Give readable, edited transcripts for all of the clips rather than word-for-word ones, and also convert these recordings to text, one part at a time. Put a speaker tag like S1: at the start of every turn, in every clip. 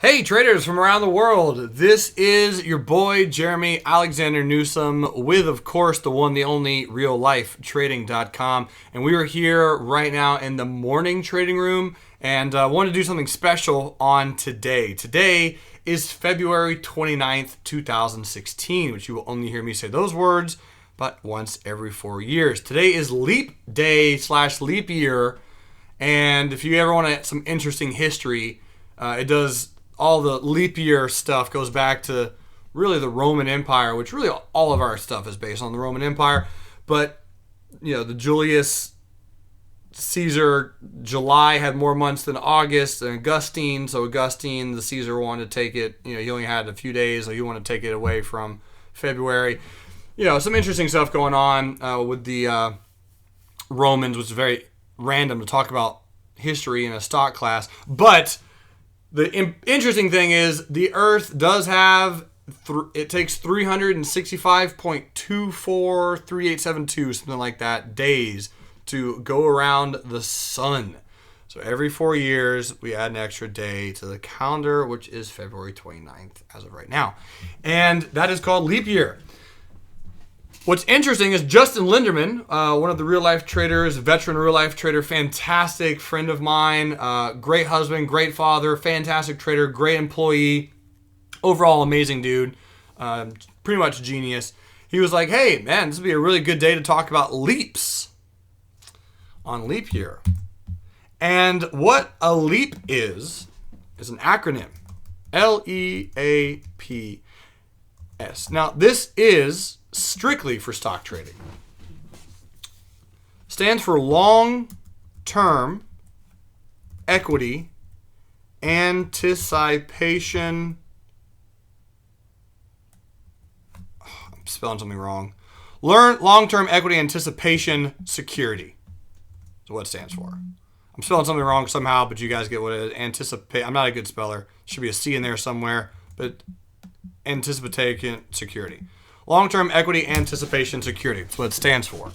S1: Hey traders from around the world, this is your boy Jerremy Alexander Newsome with, of course, the one, the only reallifetrading.com. And we are here right now in the morning trading room and want to do something special on today. Today is February 29th, 2016, which you will only hear me say those words but once every 4 years. Today is Leap Day / Leap Year. And if you ever want some interesting history, it does. All the leap year stuff goes back to really the Roman Empire, which really all of our stuff is based on the Roman Empire. But, you know, the Julius Caesar, July had more months than August, and Augustine. So Augustine, the Caesar, wanted to take it, he only had a few days, so he wanted to take it away from February. Some interesting stuff going on with the Romans, which is very random to talk about history in a stock class. But the interesting thing is the Earth does have, it takes 365.243872, something like that, days to go around the sun. So every 4 years, we add an extra day to the calendar, which is February 29th as of right now. And that is called leap year. What's interesting is Justin Linderman, one of the real life traders, veteran real life trader, fantastic friend of mine, great husband, great father, fantastic trader, great employee, overall amazing dude, pretty much genius. He was like, hey man, this would be a really good day to talk about leaps on leap year. And what a leap is an acronym, LEAPS. Now this is strictly for stock trading. Stands for long-term equity anticipation. I'm spelling something wrong. Long-term equity anticipation security is what it stands for. I'm spelling something wrong somehow, but you guys get what it is. Anticipate. I'm not a good speller. Should be a C in there somewhere, but anticipation security. Long-term equity anticipation security. That's what it stands for.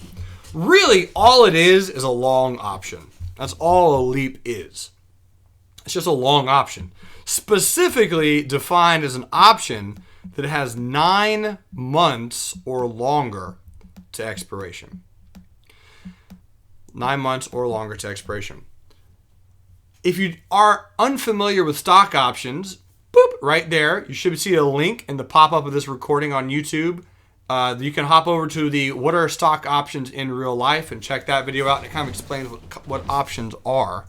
S1: Really, all it is a long option. That's all a leap is. It's just a long option. Specifically defined as an option that has 9 months or longer to expiration. 9 months or longer to expiration. If you are unfamiliar with stock options, boop, right there, you should see a link in the pop-up of this recording on YouTube. You can hop over to the What Are Stock Options in Real Life and check that video out. And it kind of explains what options are.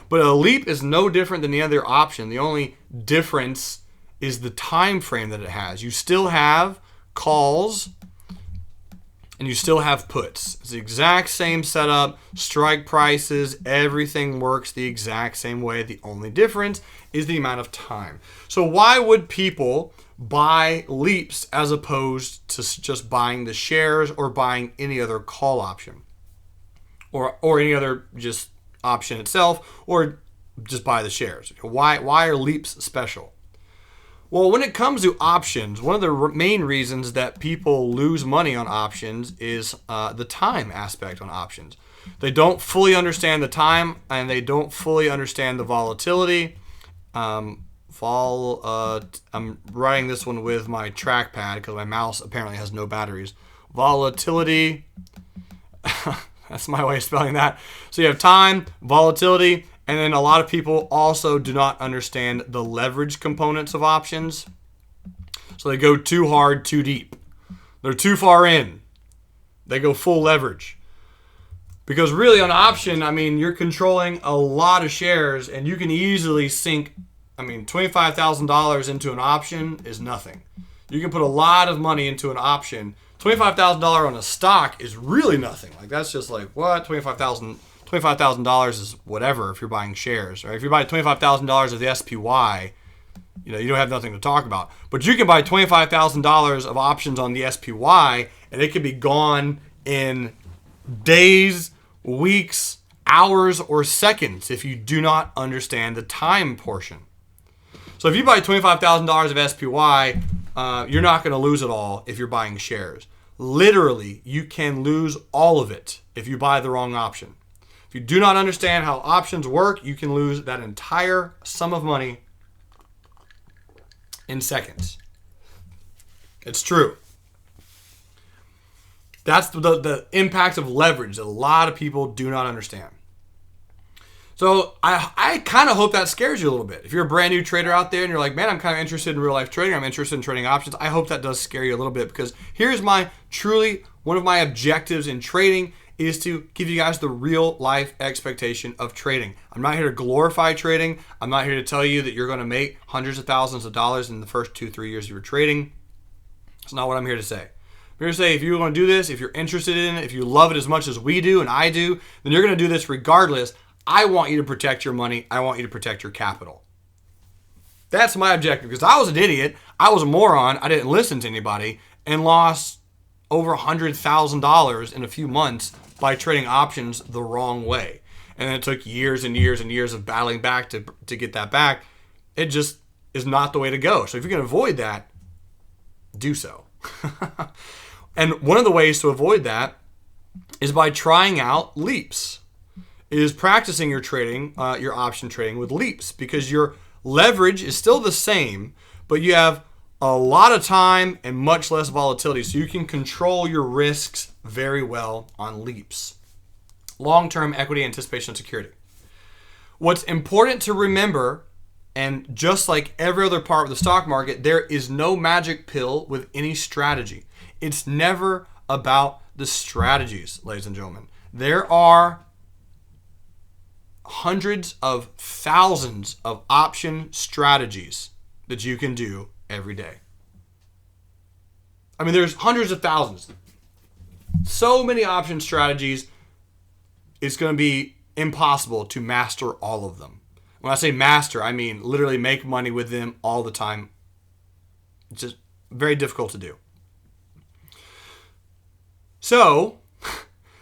S1: But a leap is no different than the other option. The only difference is the time frame that it has. You still have calls and you still have puts. It's the exact same setup, strike prices, everything works the exact same way. The only difference is the amount of time. So why would people buy leaps as opposed to just buying the shares or buying any other call option or any other just option itself, or just buy the shares? Why are leaps special? Well, when it comes to options, one of the main reasons that people lose money on options is the time aspect on options. They don't fully understand the time, and they don't fully understand the volatility. I'm writing this one with my trackpad because my mouse apparently has no batteries. Volatility. That's my way of spelling that. So you have time, volatility, and then a lot of people also do not understand the leverage components of options. So they go too hard, too deep. They're too far in. They go full leverage. Because really on option, you're controlling a lot of shares and you can easily sink, $25,000 into an option is nothing. You can put a lot of money into an option. $25,000 on a stock is really nothing. That's just like, what? $25,000 is whatever if you're buying shares, right? If you buy $25,000 of the SPY, you don't have nothing to talk about. But you can buy $25,000 of options on the SPY, and it could be gone in days, weeks, hours, or seconds if you do not understand the time portion. So if you buy $25,000 of SPY, you're not going to lose it all if you're buying shares. Literally, you can lose all of it if you buy the wrong option. If you do not understand how options work, you can lose that entire sum of money in seconds. It's true. That's the impact of leverage that a lot of people do not understand. So I kind of hope that scares you a little bit. If you're a brand new trader out there and you're like, man, I'm kind of interested in real life trading, I'm interested in trading options, I hope that does scare you a little bit, because here's one of my objectives in trading is to give you guys the real life expectation of trading. I'm not here to glorify trading. I'm not here to tell you that you're going to make hundreds of thousands of dollars in the first 2-3 years you were trading. That's not what I'm here to say. I'm here to say if you want to do this, if you're interested in it, if you love it as much as we do and I do, then you're going to do this regardless. I want you to protect your money. I want you to protect your capital. That's my objective, because I was an idiot. I was a moron. I didn't listen to anybody and lost over $100,000 in a few months by trading options the wrong way. And it took years and years and years of battling back to get that back. It just is not the way to go. So if you can avoid that, do so. And one of the ways to avoid that is by trying out LEAPS. Is practicing your trading, your option trading with LEAPS, because your leverage is still the same, but you have a lot of time and much less volatility, so you can control your risks very well on LEAPS. Long-term equity anticipation security. What's important to remember, and just like every other part of the stock market, there is no magic pill with any strategy. It's never about the strategies, ladies and gentlemen. There are hundreds of thousands of option strategies that you can do every day. I mean, there's hundreds of thousands. So many option strategies, it's going to be impossible to master all of them. When I say master, I mean literally make money with them all the time. It's just very difficult to do. So,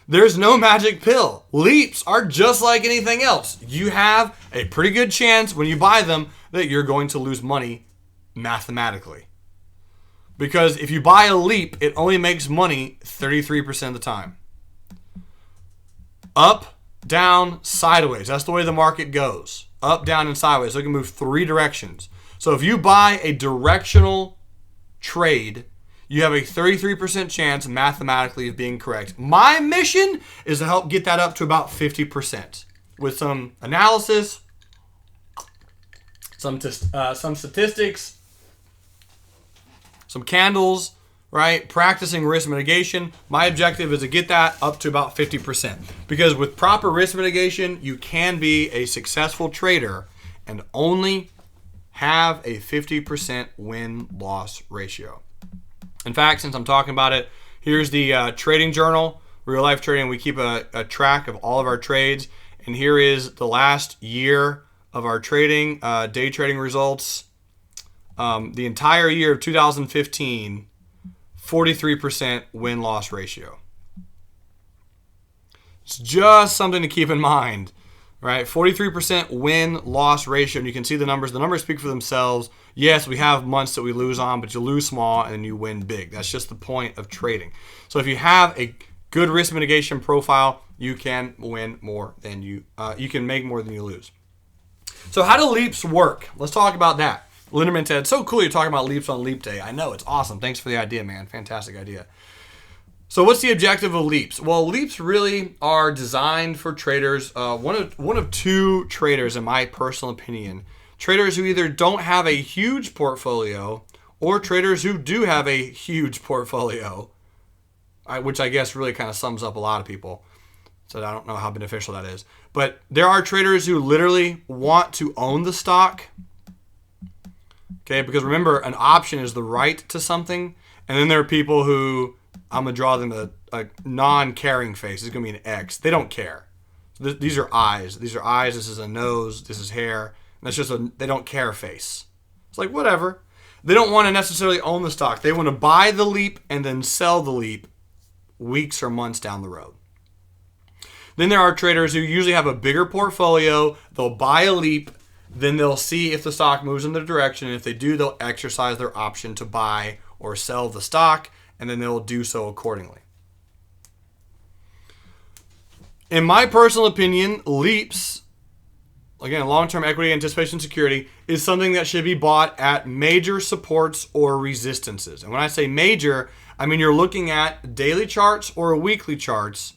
S1: there's no magic pill. LEAPS are just like anything else. You have a pretty good chance when you buy them that you're going to lose money mathematically. Because if you buy a LEAP, it only makes money 33% of the time. Up, down, sideways. That's the way the market goes. Up, down, and sideways. So it can move 3 directions. So if you buy a directional trade, you have a 33% chance mathematically of being correct. My mission is to help get that up to about 50% with some analysis, some statistics, some candles, right? Practicing risk mitigation. My objective is to get that up to about 50%. Because with proper risk mitigation, you can be a successful trader and only have a 50% win-loss ratio. In fact, since I'm talking about it, here's the trading journal, real life trading. We keep a track of all of our trades. And here is the last year of our trading, day trading results. The entire year of 2015, 43% win-loss ratio. It's just something to keep in mind, right? 43% win-loss ratio. And you can see the numbers. The numbers speak for themselves. Yes, we have months that we lose on, but you lose small and you win big. That's just the point of trading. So if you have a good risk mitigation profile, you can win more than you can make more than you lose. So how do LEAPS work? Let's talk about that. Linderman said, so cool you're talking about LEAPS on Leap Day. I know, it's awesome. Thanks for the idea, man. Fantastic idea. So what's the objective of LEAPS? Well, LEAPS really are designed for traders, one of 2 traders, in my personal opinion. Traders who either don't have a huge portfolio or traders who do have a huge portfolio, which I guess really kind of sums up a lot of people. So I don't know how beneficial that is. But there are traders who literally want to own the stock. Okay, because remember, an option is the right to something. And then there are people who, I'm going to draw them a non-caring face. It's going to be an X. They don't care. These are eyes. These are eyes. This is a nose. This is hair. And that's just they don't care face. It's like, whatever. They don't want to necessarily own the stock. They want to buy the LEAP and then sell the LEAP weeks or months down the road. Then there are traders who usually have a bigger portfolio. They'll buy a LEAP. Then they'll see if the stock moves in their direction. And if they do, they'll exercise their option to buy or sell the stock. And then they'll do so accordingly. In my personal opinion, LEAPS again, long-term equity anticipation security is something that should be bought at major supports or resistances. And when I say major, I mean you're looking at daily charts or weekly charts,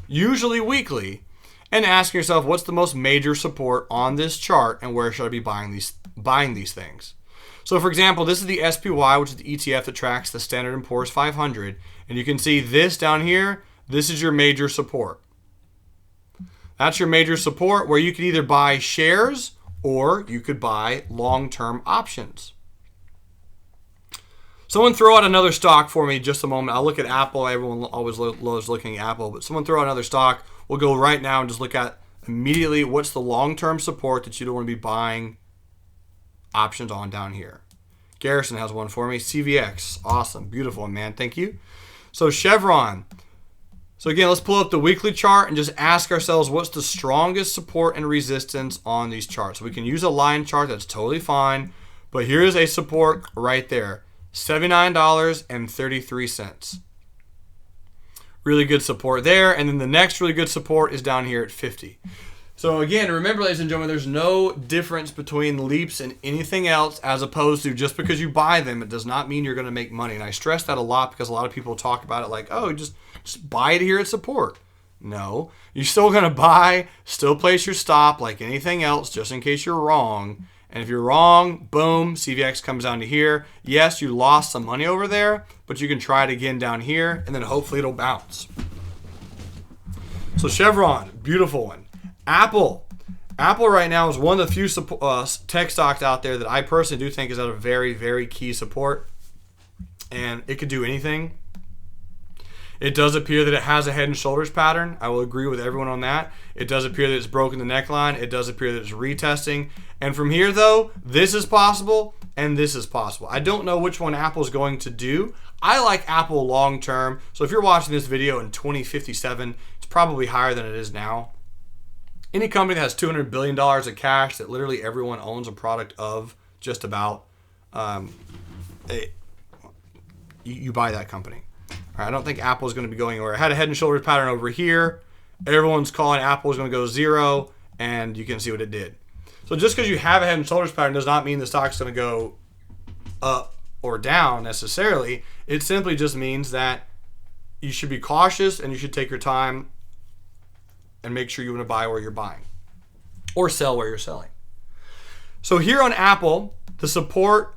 S1: usually weekly, and asking yourself, what's the most major support on this chart and where should I be buying these things? So for example, this is the SPY, which is the ETF that tracks the Standard & Poor's 500. And you can see this down here, this is your major support. That's your major support where you can either buy shares or you could buy long-term options. Someone throw out another stock for me just a moment. I'll look at Apple. Everyone always loves looking at Apple, but someone throw out another stock. We'll go right now and just look at immediately what's the long-term support that you don't want to be buying options on down here. Garrison has one for me. CVX. Awesome. Beautiful, man. Thank you. So Chevron. So again, let's pull up the weekly chart and just ask ourselves what's the strongest support and resistance on these charts. We can use a line chart. That's totally fine. But here's a support right there. $79.33. Really good support there. And then the next really good support is down here at 50. So again, remember, ladies and gentlemen, there's no difference between LEAPS and anything else, as opposed to just because you buy them, it does not mean you're going to make money. And I stress that a lot because a lot of people talk about it like, oh, just buy it here at support. No, you're still going to buy, still place your stop like anything else, just in case you're wrong. And if you're wrong, boom, CVX comes down to here. Yes, you lost some money over there, but you can try it again down here, and then hopefully it'll bounce. So Chevron, beautiful one. Apple right now is one of the few tech stocks out there that I personally do think is at a very, very key support. And it could do anything. It does appear that it has a head and shoulders pattern. I will agree with everyone on that. It does appear that it's broken the neckline. It does appear that it's retesting. And from here, though, this is possible and this is possible. I don't know which one Apple is going to do. I like Apple long term. So if you're watching this video in 2057, it's probably higher than it is now. Any company that has $200 billion of cash that literally everyone owns a product of, just about, you buy that company. All right, I don't think Apple is going to be going anywhere. I had a head and shoulders pattern over here. Everyone's calling Apple is going to go zero, and you can see what it did. So just because you have a head and shoulders pattern does not mean the stock's going to go up or down necessarily. It simply just means that you should be cautious and you should take your time and make sure you want to buy where you're buying or sell where you're selling. So here on Apple, the support,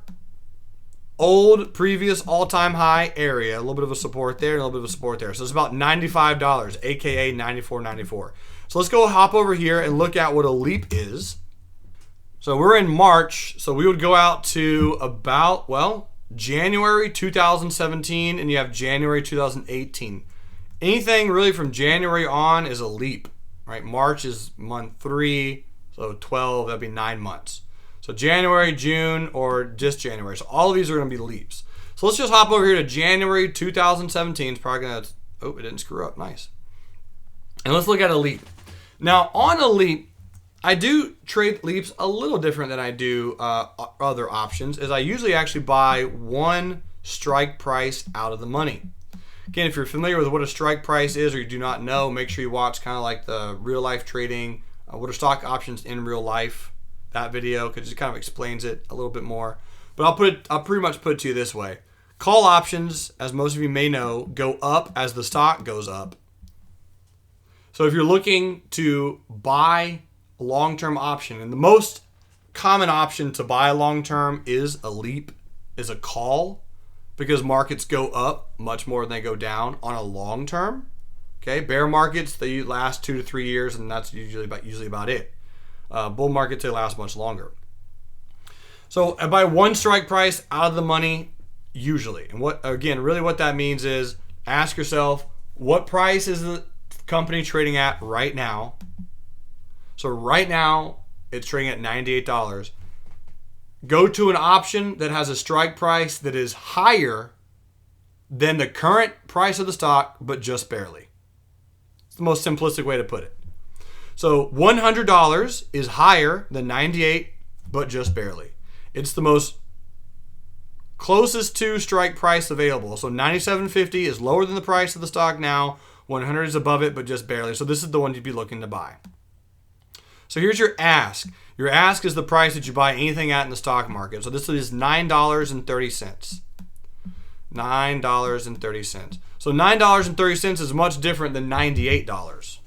S1: old previous all-time high area, a little bit of a support there and a little bit of a support there. So it's about $95, aka $94.94. So let's go hop over here and look at what a LEAP is. So we're in March, so we would go out to about, January 2017, and you have January 2018. Anything really from January on is a LEAP, right? March is month 3, so 12, that'd be 9 months. So January, June, or just January. So all of these are going to be LEAPs. So let's just hop over here to January 2017. It's probably going to, it didn't screw up. Nice. And let's look at a LEAP. Now, on a LEAP, I do trade LEAPs a little different than I do other options, as I usually actually buy one strike price out of the money. Again, if you're familiar with what a strike price is or you do not know, make sure you watch kind of like the real life trading, what are stock options in real life, that video, because it kind of explains it a little bit more. But I'll pretty much put it to you this way. Call options, as most of you may know, go up as the stock goes up. So if you're looking to buy a long-term option, and the most common option to buy long-term is a LEAP, is a call, because markets go up much more than they go down on a long term. Okay, bear markets, they last 2 to 3 years, and that's usually about it. Bull markets, they last much longer. So I buy one strike price out of the money usually. And what that means is ask yourself, what price is the company trading at right now? So right now it's trading at $98. Go to an option that has a strike price that is higher than the current price of the stock, but just barely. It's the most simplistic way to put it. So $100 is higher than 98, but just barely. It's the most closest to strike price available. So $97.50 is lower than the price of the stock now. 100 is above it, but just barely. So this is the one you'd be looking to buy. So here's your ask. Your ask is the price that you buy anything at in the stock market. So this is $9.30. $9.30. So $9.30 is much different than $98.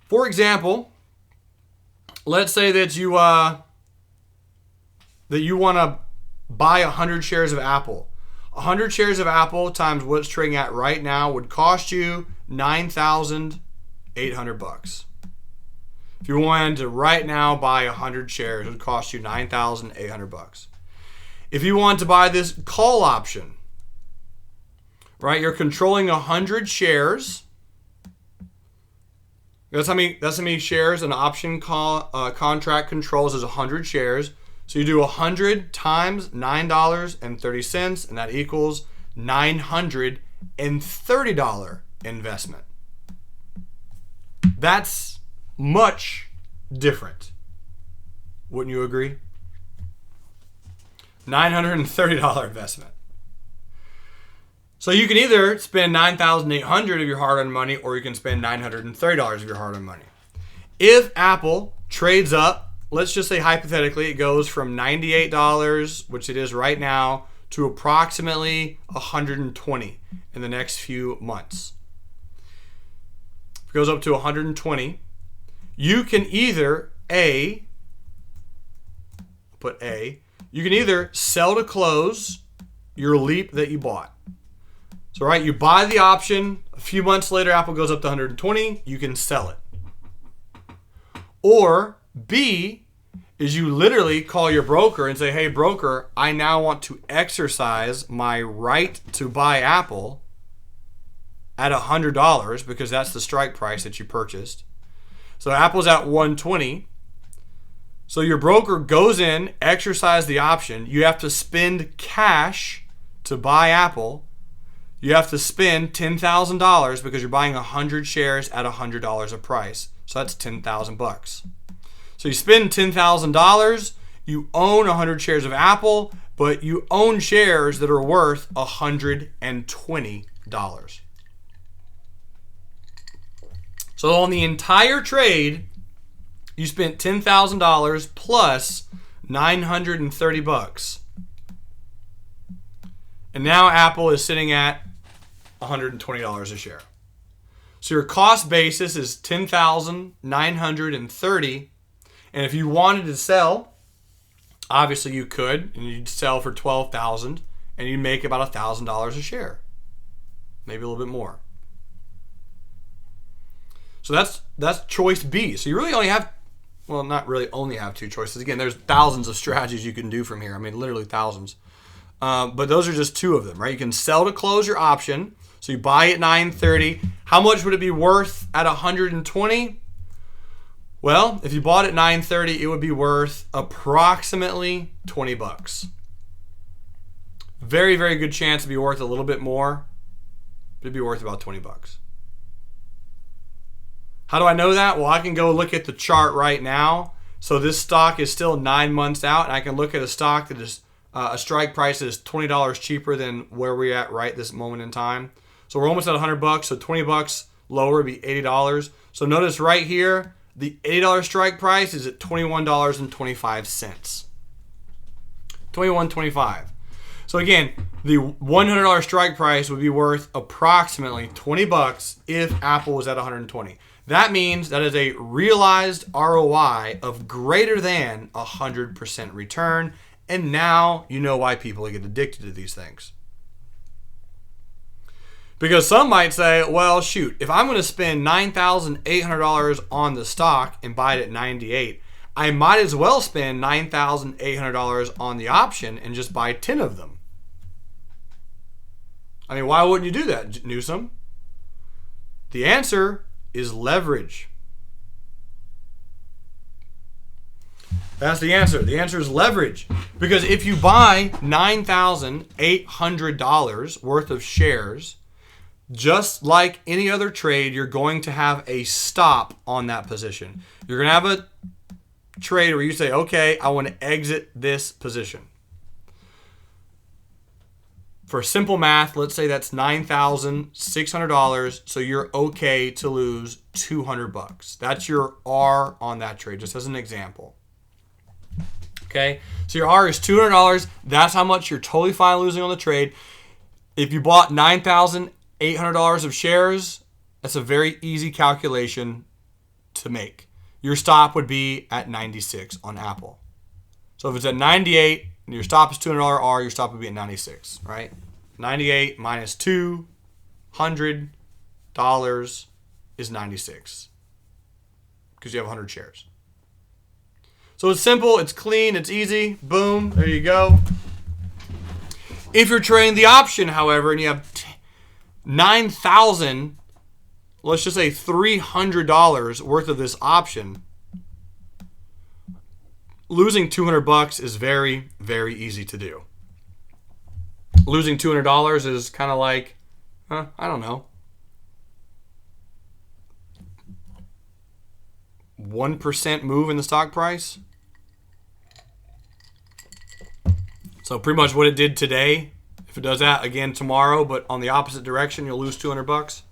S1: For example, let's say that you want to buy 100 shares of Apple. 100 shares of Apple times what it's trading at right now would cost you $9,800. If you wanted to right now buy 100 shares, it would cost you $9,800. If you want to buy this call option, right, you're controlling 100 shares. That's how many shares an option contract controls is 100 shares. So you do 100 times $9.30, and that equals $930 investment. That's much different. Wouldn't you agree? $930 investment. So you can either spend $9,800 of your hard-earned money, or you can spend $930 of your hard-earned money. If Apple trades up, let's just say hypothetically it goes from $98, which it is right now, to approximately $120 in the next few months. If it goes up to $120, you can either you can either sell to close your LEAP that you bought. So right, you buy the option, a few months later Apple goes up to 120, you can sell it. Or B is you literally call your broker and say, hey broker, I now want to exercise my right to buy Apple at $100 because that's the strike price that you purchased. So Apple's at 120. So your broker goes in, exercise the option. You have to spend cash to buy Apple. You have to spend $10,000 because you're buying 100 shares at $100 a price. So that's $10,000. So you spend $10,000, you own 100 shares of Apple, but you own shares that are worth $120. So on the entire trade, you spent $10,000 plus $930. And now Apple is sitting at $120 a share. So your cost basis is $10,930. And if you wanted to sell, obviously you could, and you'd sell for $12,000, and you'd make about $1,000 a share, maybe a little bit more. So that's choice B. So you really only have, well, not really only have two choices. Again, there's thousands of strategies you can do from here. I mean, literally thousands. But those are just two of them, right? You can sell to close your option. So you buy at $930. How much would it be worth at $120? Well, if you bought at $930, it would be worth approximately $20. Very, very good chance to be worth a little bit more. It'd be worth about $20. How do I know that? Well, I can go look at the chart right now. So this stock is still 9 months out, and I can look at a stock that is a strike price that is $20 cheaper than where we're at right this moment in time. So we're almost at $100. So $20 lower would be $80. So notice right here, the $80 strike price is at $21.25. $21.25. So again, the $100 strike price would be worth approximately $20 if Apple was at $120. That means that is a realized ROI of greater than 100% return. And now you know why people get addicted to these things. Because some might say, well, shoot, if I'm going to spend $9,800 on the stock and buy it at $98, I might as well spend $9,800 on the option and just buy 10 of them. I mean, why wouldn't you do that, Newsome? The answer is leverage. That's the answer. The answer is leverage. Because if you buy $9,800 worth of shares, just like any other trade, you're going to have a stop on that position. You're going to have a trade where you say, okay, I want to exit this position. For simple math, let's say that's $9,600. So you're okay to lose $200. That's your R on that trade, just as an example. Okay, so your R is $200. That's how much you're totally fine losing on the trade. If you bought $9,800 of shares, that's a very easy calculation to make. Your stop would be at 96 on Apple. So if it's at 98 and your stop is $200 R, your stop would be at 96, right? 98 minus $200 is 96 because you have 100 shares. So it's simple, it's clean, it's easy. Boom, there you go. If you're trading the option, however, and you have 9,000, let's just say $300 worth of this option, losing $200 is very, very easy to do. Losing $200 is kind of like, I don't know, 1% move in the stock price. So pretty much what it did today. If it does that again tomorrow, but on the opposite direction, you'll lose $200.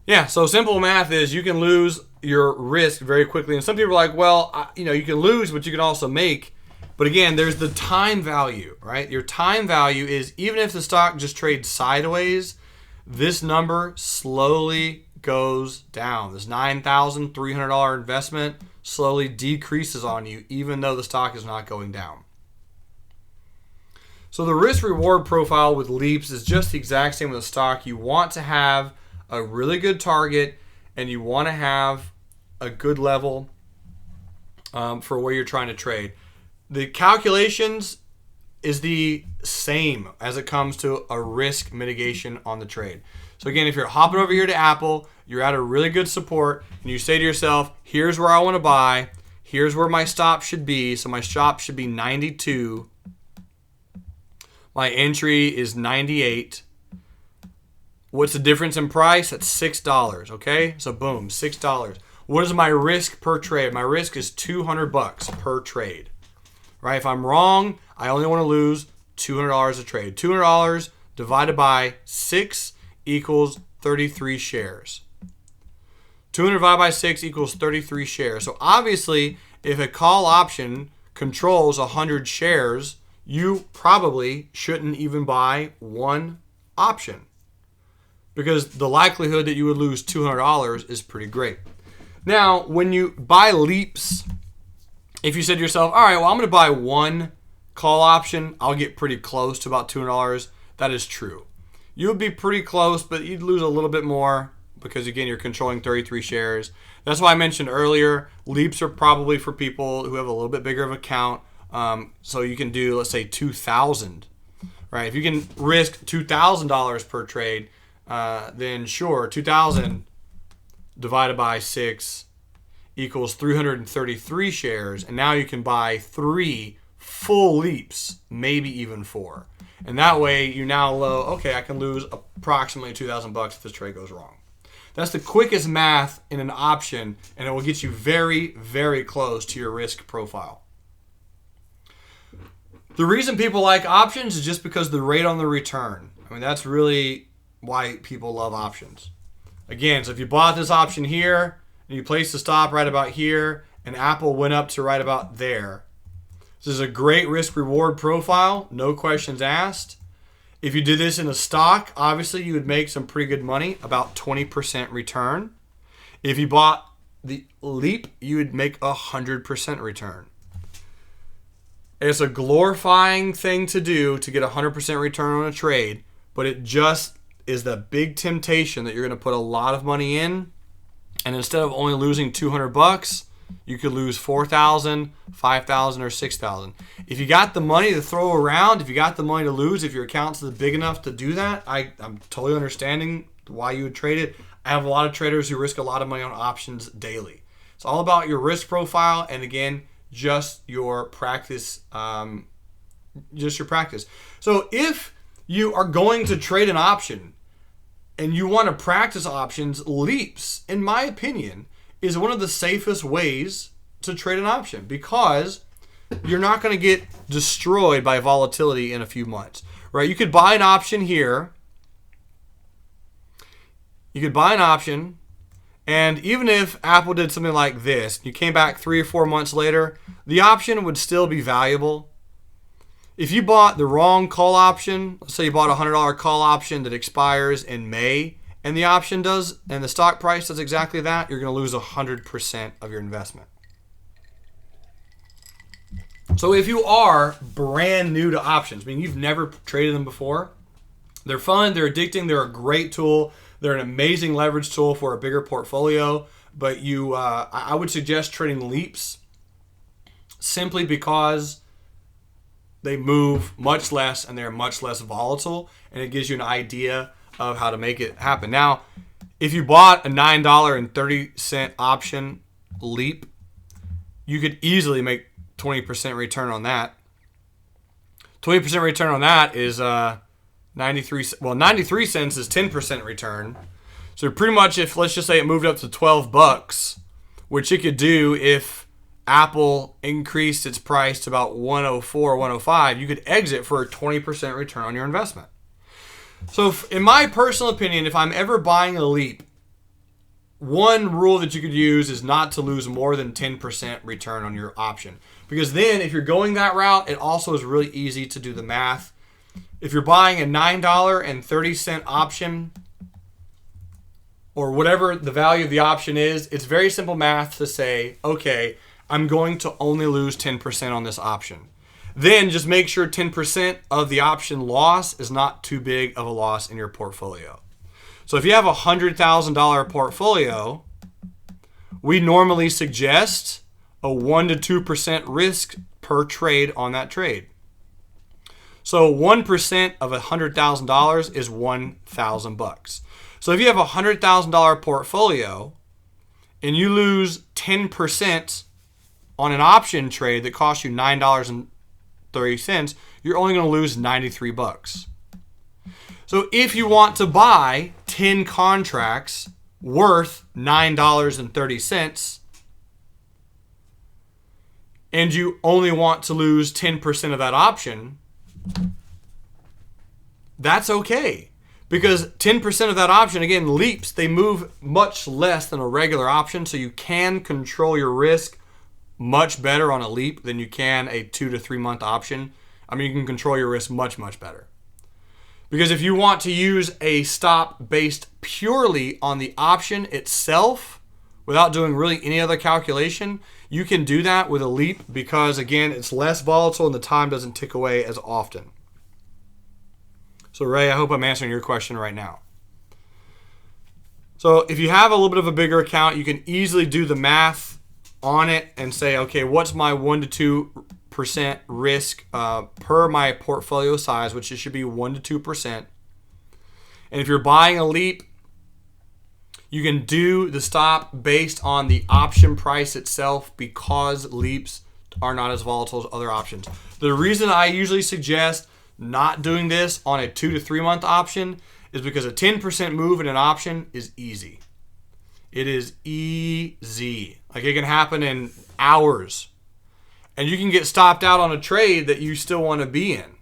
S1: Yeah, so simple math is you can lose your risk very quickly. And some people are like, well, you can lose, but you can also make. But again, there's the time value, right? Your time value is even if the stock just trades sideways, this number slowly goes down. This $9,300 investment slowly decreases on you, even though the stock is not going down. So the risk-reward profile with LEAPS is just the exact same with the stock. You want to have a really good target, and you want to have a good level for where you're trying to trade. The calculations is the same as it comes to a risk mitigation on the trade. So again, if you're hopping over here to Apple, you're at a really good support, and you say to yourself, here's where I want to buy, here's where my stop should be. So my stop should be 92. My entry is 98. What's the difference in price? That's $6, okay? So boom, $6. What is my risk per trade? My risk is $200 per trade, right? If I'm wrong, I only want to lose $200 a trade. $200 divided by 6 equals 33 shares. 200 divided by 6 equals 33 shares. So obviously, if a call option controls 100 shares, you probably shouldn't even buy one option because the likelihood that you would lose $200 is pretty great. Now, when you buy LEAPS, if you said to yourself, all right, well, I'm going to buy one call option, I'll get pretty close to about $200. That is true. You would be pretty close, but you'd lose a little bit more because, again, you're controlling 33 shares. That's why I mentioned earlier, LEAPS are probably for people who have a little bit bigger of an account. So you can do, let's say, $2,000, right? If you can risk $2,000 per trade, then sure, 2,000 divided by 6 equals 333 shares, and now you can buy 3 full LEAPS, maybe even 4. And that way you now know, okay, I can lose approximately $2,000 if this trade goes wrong. That's the quickest math in an option, and it will get you very, very close to your risk profile. The reason people like options is just because the rate on the return. I mean, that's really why people love options. Again, so if you bought this option here and you placed the stop right about here and Apple went up to right about there, this is a great risk-reward profile, no questions asked. If you did this in a stock, obviously you would make some pretty good money, about 20% return. If you bought the LEAP, you would make 100% return. It's a glorifying thing to do to get 100% return on a trade, but it just is the big temptation that you're going to put a lot of money in, and instead of only losing $200, you could lose $4,000, $5,000, or $6,000. If you got the money to throw around, if you got the money to lose, if your account's big enough to do that, I'm totally understanding why you would trade it. I have a lot of traders who risk a lot of money on options daily. It's all about your risk profile, and again, just your practice. So if you are going to trade an option and you want to practice options, LEAPS, in my opinion, is one of the safest ways to trade an option because you're not going to get destroyed by volatility in a few months, right? You could buy an option here. You could buy an option, and even if Apple did something like this, you came back 3 or 4 months later, the option would still be valuable. If you bought the wrong call option, let's say you bought a $100 call option that expires in May, and the option does, and the stock price does exactly that, you're going to lose 100% of your investment. So if you are brand new to options, meaning you've never traded them before, they're fun, they're addicting, they're a great tool, they're an amazing leverage tool for a bigger portfolio, but I would suggest trading LEAPS simply because they move much less and they're much less volatile, and it gives you an idea of how to make it happen. Now, if you bought a $9.30 option LEAP, you could easily make 20% return on that. 20% return on that is 93 cents is 10% return. So pretty much, if let's just say it moved up to $12, which it could do if Apple increased its price to about 104 or 105, you could exit for a 20% return on your investment. So in my personal opinion, if I'm ever buying a LEAP, one rule that you could use is not to lose more than 10% return on your option. Because then if you're going that route, it also is really easy to do the math. If you're buying a $9.30 option, or whatever the value of the option is, it's very simple math to say, okay, I'm going to only lose 10% on this option. Then just make sure 10% of the option loss is not too big of a loss in your portfolio. So if you have a $100,000 portfolio, we normally suggest a 1 to 2% risk per trade on that trade. So 1% of $100,000 is $1,000. So if you have a $100,000 portfolio and you lose 10% on an option trade that costs you $9.30, you're only going to lose $93. So if you want to buy 10 contracts worth $9.30 and you only want to lose 10% of that option, that's okay. Because 10% of that option, again, LEAPS, they move much less than a regular option, so you can control your risk much better on a LEAP than you can a 2 to 3 month option. I mean, you can control your risk much, much better. Because if you want to use a stop based purely on the option itself, without doing really any other calculation, you can do that with a LEAP because, again, it's less volatile and the time doesn't tick away as often. So, Ray, I hope I'm answering your question right now. So if you have a little bit of a bigger account, you can easily do the math on it and say, okay, what's my 1 to 2% risk per my portfolio size, which it should be 1 to 2%. And if you're buying a LEAP, you can do the stop based on the option price itself because LEAPs are not as volatile as other options. The reason I usually suggest not doing this on a 2 to 3 month option is because a 10% move in an option is easy. It is easy. Like, it can happen in hours. And you can get stopped out on a trade that you still want to be in.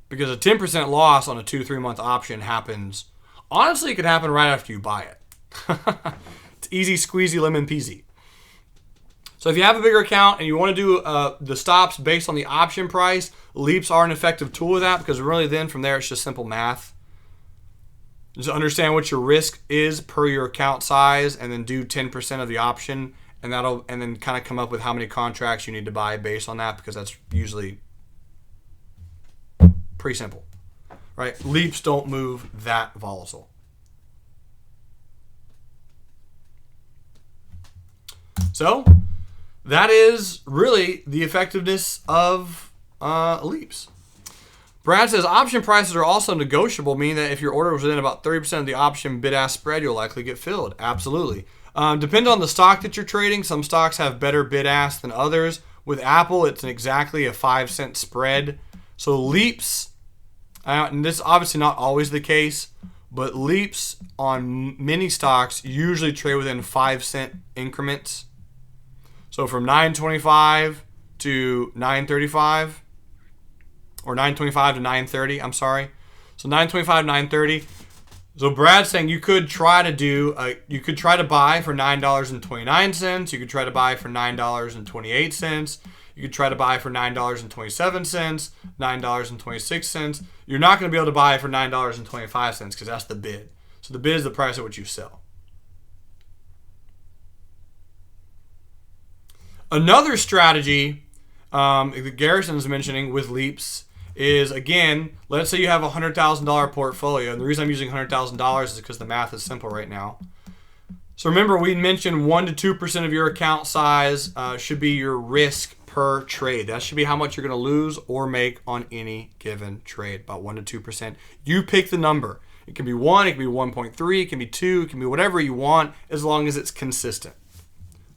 S1: Because a 10% loss on a 2 to 3 month option happens, honestly, it could happen right after you buy it. It's easy squeezy lemon peasy. So if you have a bigger account and you want to do the stops based on the option price, LEAPs are an effective tool with that because really then from there it's just simple math. Just understand what your risk is per your account size and then do 10% of the option and then kind of come up with how many contracts you need to buy based on that because that's usually pretty simple. Right? LEAPs don't move that volatile. So that is really the effectiveness of LEAPs. Brad says option prices are also negotiable, meaning that if your order was within about 30% of the option bid-ask spread, you'll likely get filled. Absolutely. Depending on the stock that you're trading, some stocks have better bid-ask than others. With Apple, it's exactly a 5-cent spread. So LEAPs, and this is obviously not always the case, but LEAPs on many stocks usually trade within 5-cent increments. So from 925 to 935, or 925 to 930, I'm sorry. So 925 to 930. So Brad's saying you could try to buy for $9.29. You could try to buy for $9.28. You could try to buy for $9.27, $9.26. You're not going to be able to buy for $9.25 because that's the bid. So the bid is the price at which you sell. Another strategy that Garrison's mentioning with LEAPS is, again, let's say you have a $100,000 portfolio. And the reason I'm using $100,000 is because the math is simple right now. So remember, we mentioned 1% to 2% of your account size should be your risk per trade. That should be how much you're going to lose or make on any given trade, about 1% to 2%. You pick the number. It can be 1, it can be 1.3, it can be 2, it can be whatever you want as long as it's consistent.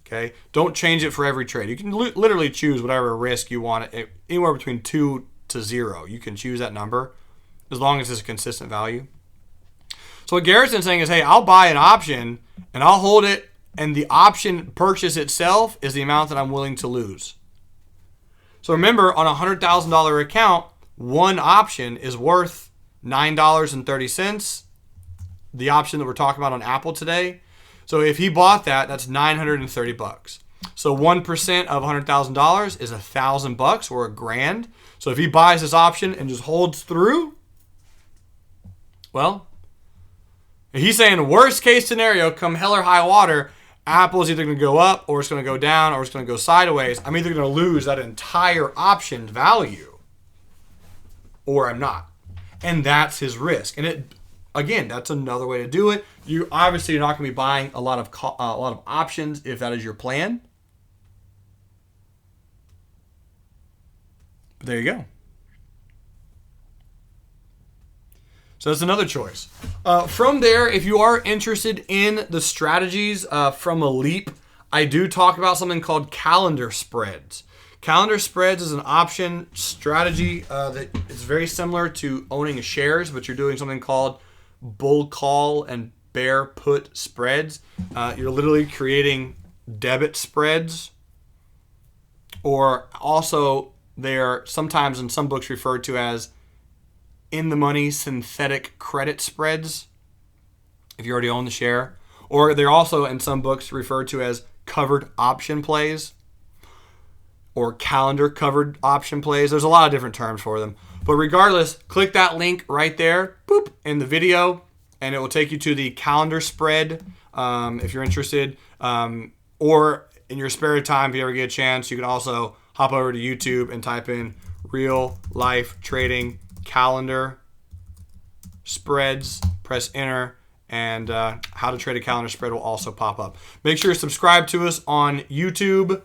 S1: Okay? Don't change it for every trade. You can literally choose whatever risk you want, anywhere between 2 to 0. You can choose that number as long as it's a consistent value. So what Garrison's saying is, hey, I'll buy an option and I'll hold it, and the option purchase itself is the amount that I'm willing to lose. So remember, on a $100,000 account, one option is worth $9.30. The option that we're talking about on Apple today. So if he bought that, that's $930. So 1% of $100,000 is $1,000 or $1,000. So if he buys this option and just holds through, well, he's saying worst case scenario, come hell or high water, Apple is either going to go up or it's going to go down or it's going to go sideways. I'm either going to lose that entire option value or I'm not. And that's his risk. And again, that's another way to do it. You obviously you're not going to be buying a lot of options if that is your plan. But there you go. So that's another choice. From there, if you are interested in the strategies from a LEAP, I do talk about something called calendar spreads. Calendar spreads is an option strategy that is very similar to owning shares, but you're doing something called bull call and bear put spreads. You're literally creating debit spreads, or also they're sometimes in some books referred to as in the money synthetic credit spreads if you already own the share. Or they're also in some books referred to as covered option plays or calendar covered option plays. There's a lot of different terms for them. But regardless, click that link right there, boop, in the video, and it will take you to the calendar spread if you're interested. Or in your spare time, if you ever get a chance, you can also hop over to YouTube and type in real life trading calendar spreads, press enter, and how to trade a calendar spread will also pop up. Make sure to subscribe to us on YouTube,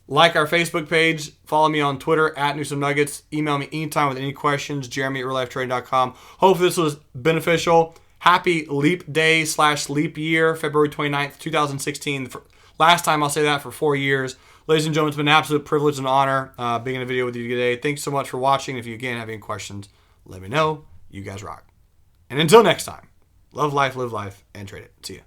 S1: like our Facebook page, follow me on Twitter at Newsome Nuggets, email me anytime with any questions, Jerremy@reallifetrading.com. Hopefully this was beneficial. Happy Leap Day / Leap Year, February 29th, 2016. Last time I'll say that for 4 years. Ladies and gentlemen, it's been an absolute privilege and honor being in a video with you today. Thanks so much for watching. If you, again, have any questions, let me know. You guys rock. And until next time, love life, live life, and trade it. See ya.